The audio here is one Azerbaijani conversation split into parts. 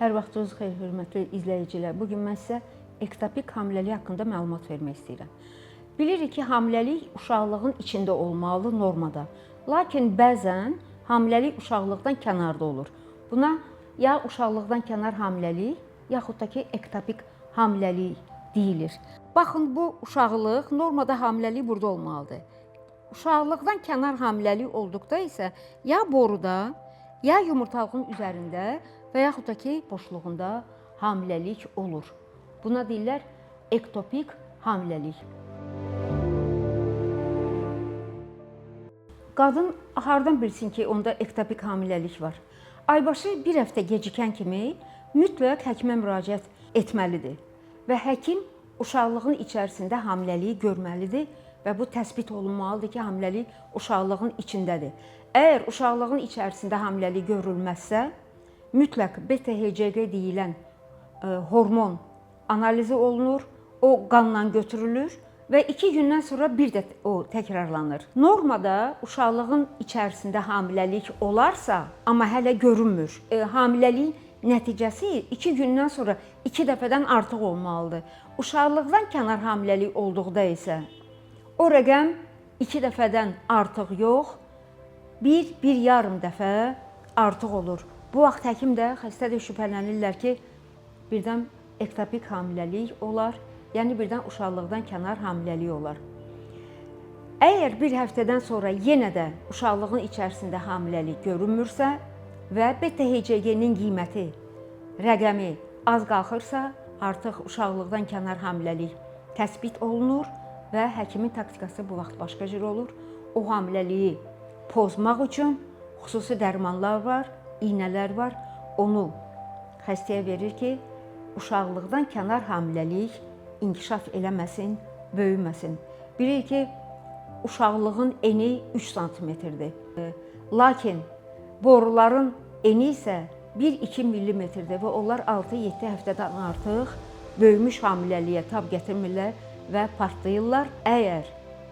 Hər vaxtınız xeyir, hörmətli izləyicilər. Bugün mən sizə ektopik hamiləlik haqqında məlumat vermək istəyirəm. Bilirik ki, hamiləlik uşaqlığın içində olmalı, normada. Lakin bəzən hamiləlik uşaqlıqdan kənarda olur. Buna ya uşaqlıqdan kənar hamiləlik, yaxud da ki, ektopik hamiləlik deyilir. Baxın, bu uşaqlıq, normada hamiləlik burada olmalıdır. Uşaqlıqdan kənar hamiləlik olduqda isə ya boruda, ya yumurtalığın üzərində və yaxud da ki, boşluğunda hamiləlik olur. Buna deyirlər ektopik hamiləlik. Qadın hardan bilsin ki, onda ektopik hamiləlik var? Aybaşı bir həftə gecikən kimi mütləq həkimə müraciət etməlidir və həkim uşaqlığın içərisində hamiləliyi görməlidir və bu təsbit olunmalıdır ki, hamiləlik uşaqlığın içindədir. Əgər uşaqlığın içərisində hamiləlik görülməzsə, mütləq beta-HCG deyilən hormon analizi olunur, o qanla götürülür və 2 gündən sonra bir də o təkrarlanır. Normada uşaqlığın içərisində hamiləlik olarsa, amma hələ görünmür. Hamiləliyin nəticəsi 2 gündən sonra 2 dəfədən artıq olmalıdır. Uşaqlıqdan kənar hamiləlik olduqda isə o rəqəm 2 dəfədən artıq yox, 1 yarım dəfə artıq olur. Bu vaxt həkim də, xəstə də şübhələnirlər ki, birdən ektopik hamiləlik olar, yəni birdən uşaqlıqdan kənar hamiləlik olar. Əgər bir həftədən sonra yenə də uşaqlığın içərisində hamiləlik görünmürsə və beta-HCG-nin qiyməti, rəqəmi az qalxırsa, artıq uşaqlıqdan kənar hamiləlik təsbit olunur və həkimin taktikası bu vaxt başqa cür olur. O hamiləliyi pozmaq üçün xüsusi dərmanlar var, iynələr var. Onu xəstəyə verir ki, uşaqlıqdan kənar hamiləlik inkişaf eləməsin, böyüməsin. Bilirik ki, uşaqlığın eni 3 sm-dir. Lakin boruların eni isə 1-2 mm-dir və onlar 6-7 həftədən artıq böyümüş hamiləliyə tab gətirmirlər və partlayırlar. Əgər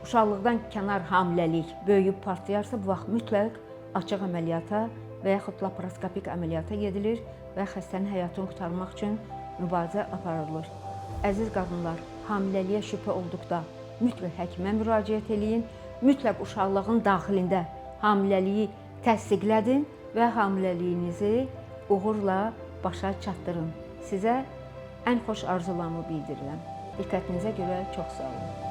uşaqlıqdan kənar hamiləlik böyüyüb partlayarsa, bu vaxt mütləq açıq əməliyyata və yaxud laparoskopik əməliyyata gedilir və xəstənin həyatını qurtarmaq üçün mübarizə aparılır. Əziz qadınlar, hamiləliyə şübhə olduqda mütləq həkimə müraciət eləyin, mütləq uşaqlığın daxilində hamiləliyi təsdiqlədin və hamiləliyinizi uğurla başa çatdırın. Sizə ən xoş arzularımı bildirirəm. Diqqətinizə görə çox sağ olun.